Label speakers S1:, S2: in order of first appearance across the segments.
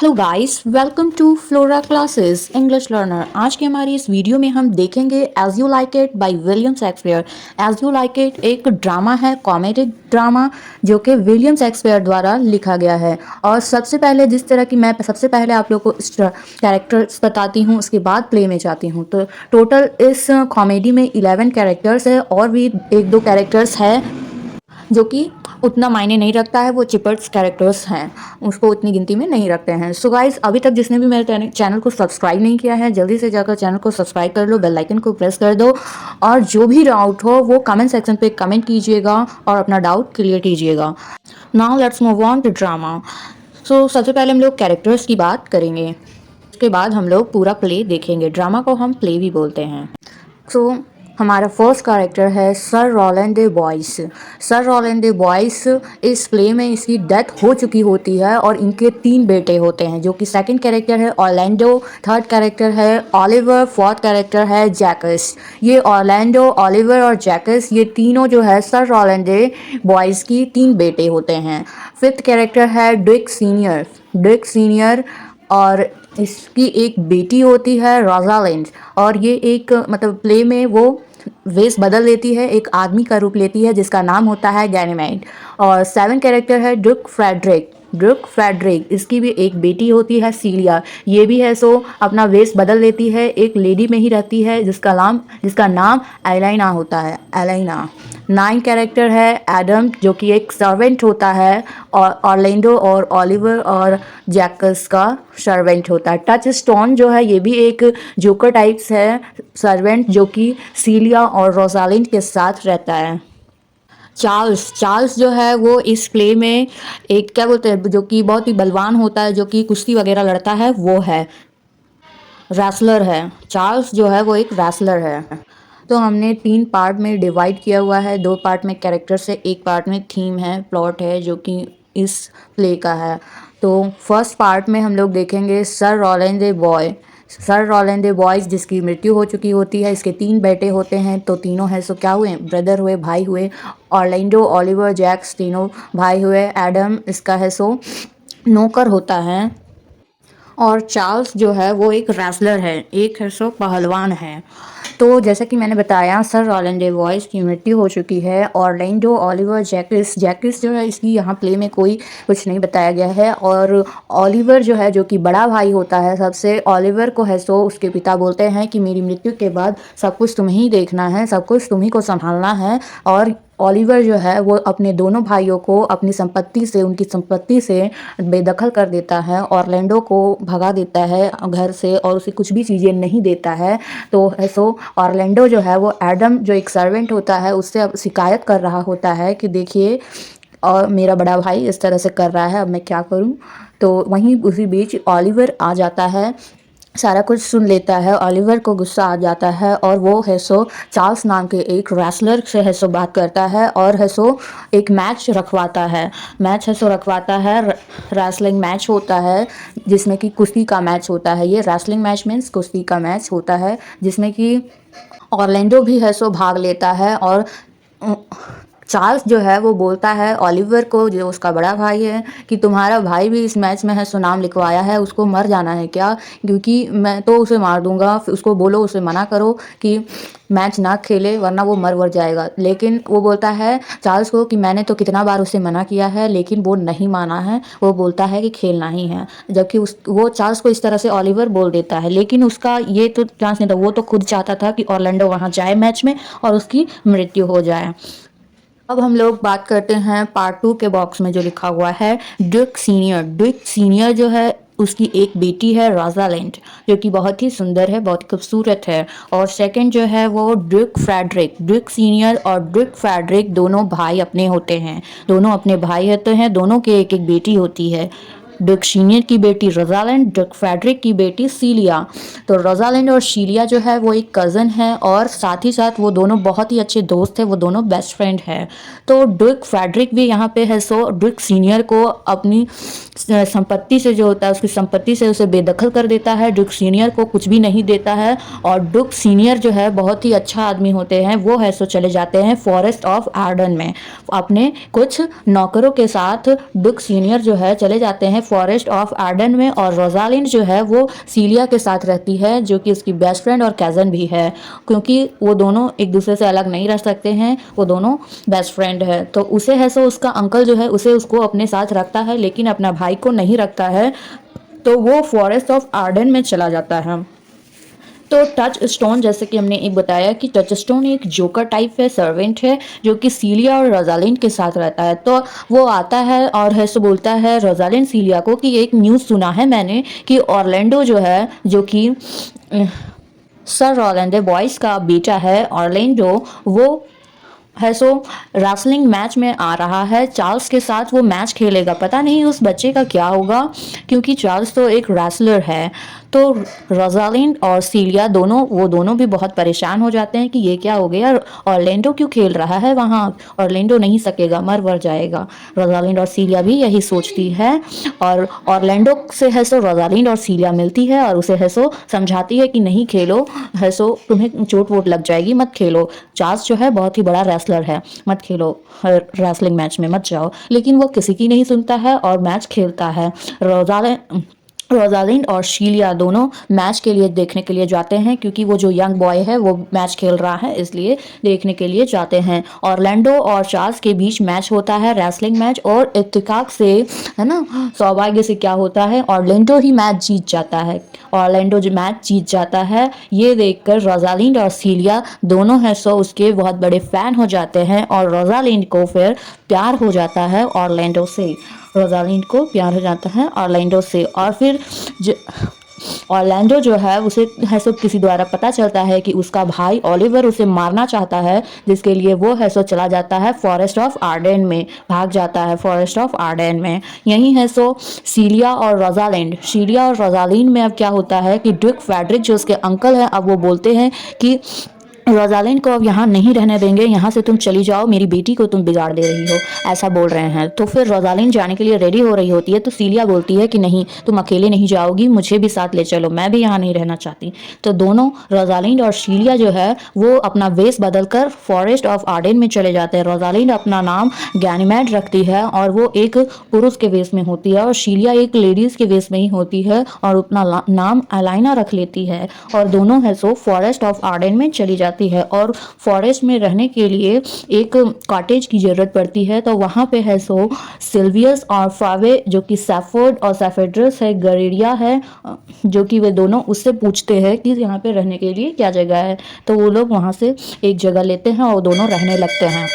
S1: Hello guys, welcome to Flora classes English learner. आज की हमारी इस वीडियो में हम देखेंगे as you like it by William Shakespeare. As you like it एक ड्रामा है, कॉमेडी ड्रामा, जो कि विलियम शेक्सपियर द्वारा लिखा गया है। और सबसे पहले जिस तरह की मैं सबसे पहले आप लोगों को कैरेक्टर्स बताती हूँ, उसके बाद प्ले में जाती हूँ। तो टोटल इस कॉमेडी में 11 कैरेक्टर्स है और भी एक दो कैरेक्टर्स है जो कि उतना मायने नहीं रखता है, वो चिपर्स कैरेक्टर्स हैं, उसको उतनी गिनती में नहीं रखते हैं। सो गाइस, अभी तक जिसने भी मेरे चैनल को सब्सक्राइब नहीं किया है, जल्दी से जाकर चैनल को सब्सक्राइब कर लो, बेल आइकन को प्रेस कर दो, और जो भी डाउट हो वो कमेंट सेक्शन पे कमेंट कीजिएगा और अपना डाउट क्लियर कीजिएगा। Now let's move on to drama. So सबसे पहले हम लोग कैरेक्टर्स की बात करेंगे, उसके बाद हम लोग पूरा प्ले देखेंगे। ड्रामा को हम प्ले भी बोलते हैं। सो हमारा फर्स्ट कैरेक्टर है सर रॉलैंड दे बॉयस। सर रॉलैंड दे बॉयस इस प्ले में इसकी डेथ हो चुकी होती है और इनके 3 बेटे होते हैं, जो कि सेकंड कैरेक्टर है ऑर्लैंडो, थर्ड कैरेक्टर है ऑलिवर, फोर्थ कैरेक्टर है जैकस। ये ऑर्लैंडो, ऑलिवर और जैकस, ये तीनों जो है सर रॉलैंड दे बॉयस की 3 बेटे होते हैं। फिफ्थ कैरेक्टर है ड्विक सीनियर। ड्विक सीनियर और इसकी एक बेटी होती है रोजालिंड, और ये एक मतलब प्ले में वो वेश बदल लेती है, एक आदमी का रूप लेती है जिसका नाम होता है गैनीमेड। और 7 कैरेक्टर है ड्यूक फ्रेडरिक। ड्यूक फ्रेडरिक, इसकी भी एक बेटी होती है सीलिया, ये भी है सो अपना वेश बदल लेती है, एक लेडी में ही रहती है जिसका नाम एलाइना होता है, एलाइना। 9 कैरेक्टर है एडम, जो कि एक सर्वेंट होता है, और ऑर्लैंडो और ऑलिवर और जैकस का सर्वेंट होता है। टच स्टोन जो है ये भी एक जोकर टाइप्स है सर्वेंट, जो कि सीलिया और रोजालिंड के साथ रहता है। चार्ल्स जो है वो इस प्ले में एक क्या बोलते हैं, जो कि बहुत ही बलवान होता है, जो कि कुश्ती वगैरह लड़ता है, वो है रेसलर है। चार्ल्स जो है वो एक रेसलर है। तो हमने 3 पार्ट में डिवाइड किया हुआ है, 2 पार्ट में कैरेक्टर्स है, एक पार्ट में थीम है, प्लॉट है, जो कि इस प्ले का है। तो फर्स्ट पार्ट में हम लोग देखेंगे सर रॉलैंड दे बॉय। सर रॉलैंड दे बॉयज, जिसकी मृत्यु हो चुकी होती है। इसके 3 बेटे होते हैं, तो तीनों हैं सो क्या हुए, ब्रदर हुए, भाई हुए। ऑर्लैंडो, ऑलिवर, जैक्स, तीनों भाई हुए। एडम इसका है सो नौकर होता है। और चार्ल्स जो है वो एक रेसलर है, एक है सो पहलवान है। तो जैसा कि मैंने बताया, सर रॉलैंड दे बॉयस की मृत्यु हो चुकी है। ऑर्लैंडो, ऑलिवर, जैकिस जो है इसकी यहाँ प्ले में कोई कुछ नहीं बताया गया है। और ऑलिवर जो है, जो कि बड़ा भाई होता है सबसे, ऑलिवर को है सो उसके पिता बोलते हैं कि मेरी मृत्यु के बाद सब कुछ तुम ही देखना है, सब कुछ तुम ही को संभालना है। और ऑलिवर जो है वो अपने दोनों भाइयों को अपनी संपत्ति से, उनकी संपत्ति से बेदखल कर देता है, ऑर्लैंडो को भगा देता है घर से और उसे कुछ भी चीज़ें नहीं देता है। तो ऐसो ऑर्लैंडो जो है वो एडम, जो एक सर्वेंट होता है, उससे अब शिकायत कर रहा होता है कि देखिए, और मेरा बड़ा भाई इस तरह से कर रहा है, अब मैं क्या करूं। तो वहीं उसी बीच ऑलिवर आ जाता है, सारा कुछ सुन लेता है। ऑलिवर को गुस्सा आ जाता है और वो है सो चार्ल्स नाम के एक रेसलर से है सो बात करता है और है सो एक मैच रखवाता है। मैच है सो रखवाता है, रेसलिंग मैच होता है, जिसमें कि कुश्ती का मैच होता है। ये रेसलिंग मैच मीन्स कुश्ती का मैच होता है, जिसमें कि ऑर्लैंडो भी है सो भाग लेता है। और चार्ल्स जो है वो बोलता है ऑलिवर को, जो उसका बड़ा भाई है, कि तुम्हारा भाई भी इस मैच में है सो नाम लिखवाया है, उसको मर जाना है क्या, क्योंकि मैं तो उसे मार दूंगा। उसको बोलो, उसे मना करो कि मैच ना खेले, वरना वो मर जाएगा। लेकिन वो बोलता है चार्ल्स को कि मैंने तो कितना बार उसे मना किया है, लेकिन वो नहीं माना है, वो बोलता है कि खेलना ही है। जबकि वो चार्ल्स को इस तरह से ऑलिवर बोल देता है, लेकिन उसका ये तो चांस नहीं था, वो तो खुद चाहता था कि ऑर्लैंडो वहाँ जाए मैच में और उसकी मृत्यु हो जाए। अब हम लोग बात करते हैं पार्ट 2 के बॉक्स में जो लिखा हुआ है ड्यूक सीनियर। ड्यूक सीनियर जो है उसकी एक बेटी है रोजालिंड, जो कि बहुत ही सुंदर है, बहुत खूबसूरत है। और सेकंड जो है वो ड्यूक फ्रेडरिक। ड्यूक सीनियर और ड्यूक फ्रेडरिक दोनों भाई अपने होते हैं, दोनों अपने भाई होते हैं, दोनों के एक एक बेटी होती है। ड्यूक सीनियर की बेटी रोजालिंड, ड्यूक फ्रेडरिक की बेटी सीलिया। तो रोजालिंड और सीलिया जो है वो एक कज़न है, और साथ ही साथ वो दोनों बहुत ही अच्छे दोस्त हैं, वो दोनों बेस्ट फ्रेंड हैं। तो ड्यूक फ्रेडरिक भी यहाँ पे है सो ड्यूक सीनियर को अपनी संपत्ति से, जो होता है उसकी संपत्ति से, उसे बेदखल कर देता है। ड्यूक सीनियर को कुछ भी नहीं देता है। और ड्यूक सीनियर जो है बहुत ही अच्छा आदमी होते हैं, वो है सो चले जाते हैं फॉरेस्ट ऑफ आर्डन में, अपने कुछ नौकरों के साथ ड्यूक सीनियर जो है चले जाते हैं फॉरेस्ट ऑफ आर्डन में, और रोजालिंड जो है वो सीलिया के साथ रहती है, जो कि उसकी बेस्ट फ्रेंड और कज़न भी है, क्योंकि वो दोनों एक दूसरे से अलग नहीं रह सकते हैं, वो दोनों बेस्ट फ्रेंड है। तो उसे है सो उसका अंकल जो है उसे उसको अपने साथ रखता है, लेकिन अपना भाई को नहीं रखता है, तो वो फॉरेस्ट ऑफ आर्डन में चला जाता है। तो टच स्टोन, जैसे कि हमने एक बताया कि टच स्टोन एक जोकर टाइप है, सर्वेंट है, जो कि सीलिया और रोजालिंड के साथ रहता है। तो वो आता है और है सो बोलता है रोजालिंड सीलिया को कि एक न्यूज़ सुना है मैंने कि ऑरलैंडो जो है, जो कि सर रोलैंडो बॉयस का बेटा है ऑरलैंडो, वो है सो रेसलिंग मैच में आ रहा है चार्ल्स के साथ, वो मैच खेलेगा। पता नहीं उस बच्चे का क्या होगा, क्योंकि चार्ल्स तो एक रेसलर है। तो रोजालिंड और सीलिया दोनों भी बहुत परेशान हो जाते हैं कि ये क्या हो गया, ऑरलैंडो क्यों खेल रहा है वहाँ, ऑरलैंडो नहीं सकेगा, मर जाएगा। रोजालिंड और सीलिया भी यही सोचती है, और ऑरलैंडो से है सो रोजालिंड और सीलिया मिलती है और उसे है सो समझाती है कि नहीं खेलो, है सो तुम्हें चोट वोट लग जाएगी, मत खेलो। चार्ल्स जो है बहुत ही बड़ा रेसलर है, मत खेलो रेसलिंग मैच में मत जाओ। लेकिन वो किसी की नहीं सुनता है और मैच खेलता है। रोजालिंड और शीलिया दोनों मैच के लिए देखने के लिए जाते हैं, क्योंकि वो जो यंग बॉय है वो मैच खेल रहा है, इसलिए देखने के लिए जाते हैं। ऑरलैंडो और चार्ल्स के बीच मैच होता है, रेसलिंग मैच, और इत्तेफाक से, है ना, सौभाग्य से क्या होता है, ऑरलैंडो ही मैच जीत जाता है। ऑरलैंडो जो मैच जीत जाता है, ये देखकर रोजालिंड और सीलिया दोनों हैं सो उसके बहुत बड़े फैन हो जाते हैं, और रोजालिंड को फिर प्यार हो जाता है ऑरलैंडो से। रोजालिंड को प्यार हो जाता है ऑरलैंडो से, और फिर ऑरलैंडो जो है उसे है सो किसी द्वारा पता चलता है कि उसका भाई ओलिवर उसे मारना चाहता है, जिसके लिए वो है सो चला जाता है फॉरेस्ट ऑफ आर्डेन में, भाग जाता है फॉरेस्ट ऑफ आर्डेन में। यही है सो सीलिया और रोजालिंड में अब क्या होता है कि ड्यूक फ्रेडरिक जो उसके अंकल हैं, अब वो बोलते हैं कि रोजालिंड को अब यहाँ नहीं रहने देंगे, यहाँ से तुम चली जाओ, मेरी बेटी को तुम बिगाड़ दे रही हो, ऐसा बोल रहे हैं। तो फिर रोजालिंड जाने के लिए रेडी हो रही होती है, तो सीलिया बोलती है कि नहीं, तुम अकेले नहीं जाओगी, मुझे भी साथ ले चलो, मैं भी यहाँ नहीं रहना चाहती। तो दोनों रोजालिंड और सीलिया जो है वो अपना वेश बदलकर फॉरेस्ट ऑफ आर्डेन में चले जाते हैं। रोजालिंड अपना नाम गैनीमेड रखती है और वो एक पुरुष के वेश में होती है, और सीलिया एक लेडीज के वेश में ही होती है और अपना नाम एलाइना रख लेती है, और दोनों है सो फॉरेस्ट ऑफ आर्डेन में चली जाती है। और फॉरेस्ट में रहने के लिए एक कॉटेज की जरूरत पड़ती है, तो वहाँ पे है सो सिल्वियस और फावे, जो कि सैफोर्ड और सैफेड्रस है, गरेरिया है, जो कि वे दोनों उससे पूछते हैं कि यहाँ पे रहने के लिए क्या जगह है। तो वो लोग वहाँ से एक जगह लेते हैं और दोनों रहने लगते हैं।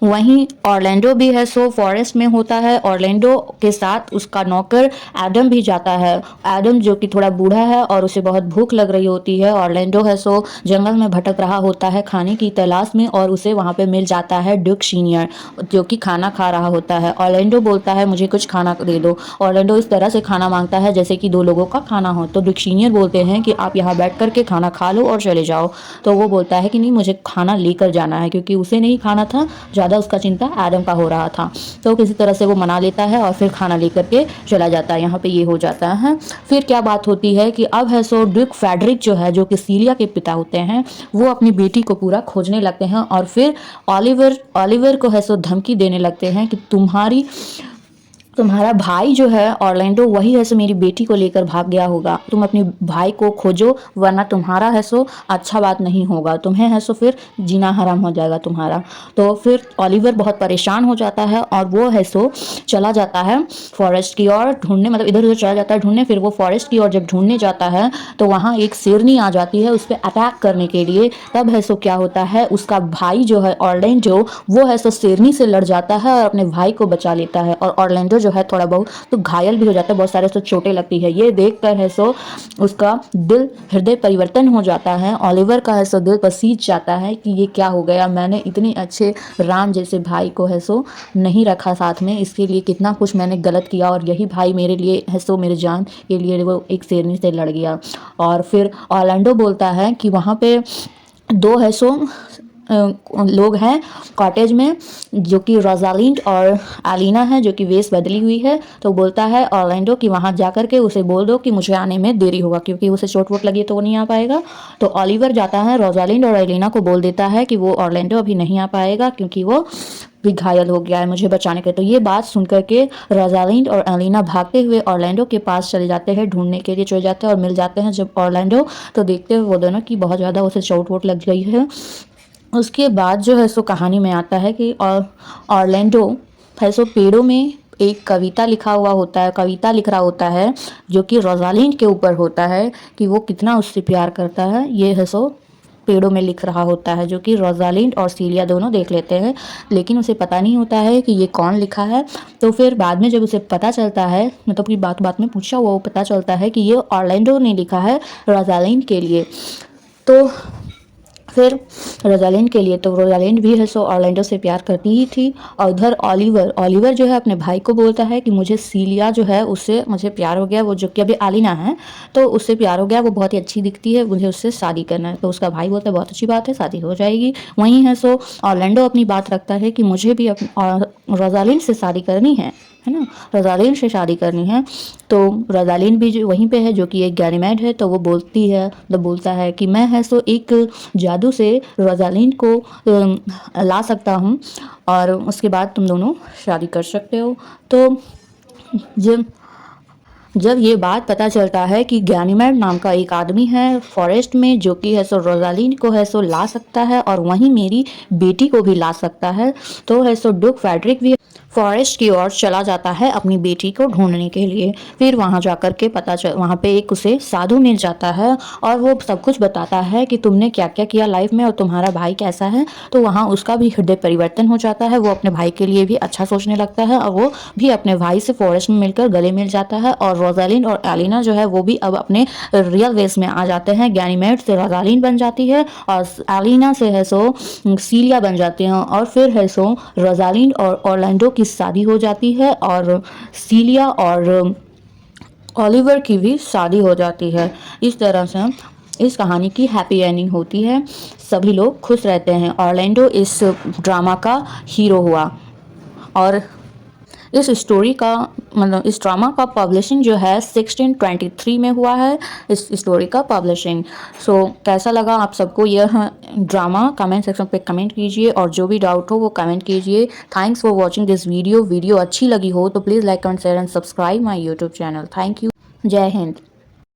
S1: वहीं ऑरलैंडो भी है सो फॉरेस्ट में होता है। ऑरलैंडो के साथ उसका नौकर एडम भी जाता है। एडम जो कि थोड़ा बूढ़ा है और उसे बहुत भूख लग रही होती है। ऑरलैंडो है सो जंगल में भटक रहा होता है खाने की तलाश में, और उसे वहाँ पे मिल जाता है ड्यूक सीनियर, जो कि खाना खा रहा होता है। ऑरलैंडो बोलता है मुझे कुछ खाना दे दो। ऑरलैंडो इस तरह से खाना मांगता है जैसे कि 2 लोगों का खाना हो। तो ड्यूक सीनियर बोलते हैं कि आप यहाँ बैठ करके खाना खा लो और चले जाओ। तो वो बोलता है कि नहीं, मुझे खाना लेकर जाना है, क्योंकि उसे नहीं खाना था, ज़्यादा उसका चिंता एडम का हो रहा था। तो किसी तरह से वो मना लेता है और फिर खाना लेकर के चला जाता है। यहाँ पे ये हो जाता है। फिर क्या बात होती है कि अब है सो ड्यूक फ्रेडरिक जो है, जो कि सीलिया के पिता होते हैं, वो अपनी बेटी को पूरा खोजने लगते हैं, और फिर ऑलिवर को है सो धमकी देने लगते हैं कि तुम्हारा भाई जो है ऑरलैंडो, वही है सो मेरी बेटी को लेकर भाग गया होगा, तुम अपने भाई को खोजो, वरना तुम्हारा है सो अच्छा बात नहीं होगा, तुम्हें है सो फिर जीना हराम हो जाएगा तुम्हारा। तो फिर ऑलिवर बहुत परेशान हो जाता है और वो है सो चला जाता है फॉरेस्ट की ओर ढूंढने, मतलब इधर उधर चला जाता है ढूंढने। फिर वो फॉरेस्ट की ओर जब ढूंढने जाता है तो वहाँ एक शेरनी आ जाती है उस पर अटैक करने के लिए। तब है सो क्या होता है, उसका भाई जो है ऑरलैंडो, वो है सो शेरनी से लड़ जाता है और अपने भाई को बचा लेता है, और ऑरलैंडो जो है थोड़ा बहुत तो घायल भी हो जाता है, बहुत सारे तो चोटें लगती है। ये देखकर है सो उसका हृदय परिवर्तन हो जाता है। ऑलिवर का है सो दिल पसीज जाता है कि ये क्या हो गया, मैंने इतने अच्छे राम जैसे भाई को है सो नहीं रखा साथ में, इसके लिए कितना कुछ मैंने गलत किया, और यही भाई मेरे लिए है सो मेरे जान के लिए वो एक शेरनी से लड़ गया। और फिर ऑरलैंडो बोलता है कि वहाँ पे 2 है सो लोग हैं कॉटेज में, जो कि रोजालिंड और एलिना है, जो कि वेश बदली हुई है। तो बोलता है ऑरलैंडो कि वहाँ जा कर के उसे बोल दो कि मुझे आने में देरी होगा, क्योंकि उसे चोट वोट लगी तो वो नहीं आ पाएगा। तो ऑलिवर जाता है रोजालिंड और एलिना को बोल देता है कि वो ऑरलैंडो अभी नहीं आ पाएगा, क्योंकि वो भी घायल हो गया है मुझे बचाने के। तो ये बात सुन कर के रोजालिंड और एलिना भागते हुए ऑरलैंडो के पास चले जाते हैं, ढूंढने के लिए चले जाते हैं और मिल जाते हैं जब ऑरलैंडो, तो देखते हैं वो दोनों की बहुत ज़्यादा उसे चोट वोट लग गई है। उसके बाद जो है सो कहानी में आता है कि ऑरलैंडो है सो पेड़ों में एक कविता लिखा हुआ होता है, कविता लिख रहा होता है जो कि रोजालिंड के ऊपर होता है कि वो कितना उससे प्यार करता है। ये है सो पेड़ों में लिख रहा होता है जो कि रोजालिंड और सीलिया दोनों देख लेते हैं, लेकिन उसे पता नहीं होता है कि ये कौन लिखा है। तो फिर बाद में जब उसे पता चलता है, मतलब कि बात बात में पूछा हुआ वो पता चलता है कि ये ऑरलैंडो ने लिखा है रोजालिंड के लिए। तो फिर रोजालिंड के लिए, तो रोजालिंड भी है सो ऑरलैंडो से प्यार करती ही थी। और उधर ऑलिवर जो है अपने भाई को बोलता है कि मुझे सीलिया जो है उससे मुझे प्यार हो गया, वो जो कि अभी एलिना है तो उससे प्यार हो गया, वो बहुत ही अच्छी दिखती है, मुझे उससे शादी करना है। तो उसका भाई बोलता है बहुत अच्छी बात है, शादी हो जाएगी। वहीं है सो ऑरलैंडो अपनी बात रखता है कि मुझे भी रोजालिंड से शादी करनी है ना, रोजालिंड से शादी करनी है। तो रोजालिंड भी जो वहीं पे है जो कि एक गैनीमेड है, तो वो बोलती है, तो बोलता है कि मैं है सो एक जादू से रोजालिंड को ला सकता हूँ और उसके बाद तुम दोनों शादी कर सकते हो। तो जब जब ये बात पता चलता है कि गैनीमेड नाम का एक आदमी है फॉरेस्ट में जो कि है सो रोजालिंड को है सो ला सकता है और वहीं मेरी बेटी को भी ला सकता है, तो है सो डुक फेडरिक भी फॉरेस्ट की ओर चला जाता है अपनी बेटी को ढूंढने के लिए। फिर वहां जाकर के वहां पे एक उसे साधु मिल जाता है और वो सब कुछ बताता है कि तुमने क्या क्या किया लाइफ में और तुम्हारा भाई कैसा है। तो वहां उसका भी हृदय परिवर्तन हो जाता है, वो अपने भाई के लिए भी अच्छा सोचने लगता है और वो भी अपने भाई से फॉरेस्ट में मिलकर गले मिल जाता है। और रोजालिंड और एलिना जो है वो भी अब अपने रियल वेस में आ जाते हैं, गैनीमेड से रोजालिंड बन जाती है और एलिना से है सो सीलिया बन जाते हैं। और फिर है सो रोजालिंड और ऑरलैंडो की शादी हो जाती है और सीलिया और ऑलिवर की भी शादी हो जाती है। इस तरह से इस कहानी की हैप्पी एंडिंग होती है, सभी लोग खुश रहते हैं। ऑरलैंडो इस ड्रामा का हीरो हुआ और इस स्टोरी का मतलब इस ड्रामा का पब्लिशिंग जो है 1623 में हुआ है, इस स्टोरी का पब्लिशिंग। सो कैसा लगा आप सबको यह ड्रामा, कमेंट सेक्शन पे कमेंट कीजिए और जो भी डाउट हो वो कमेंट कीजिए। Thanks for watching this video अच्छी लगी हो तो please like comment share and subscribe my YouTube channel. Thank you. जय हिंद।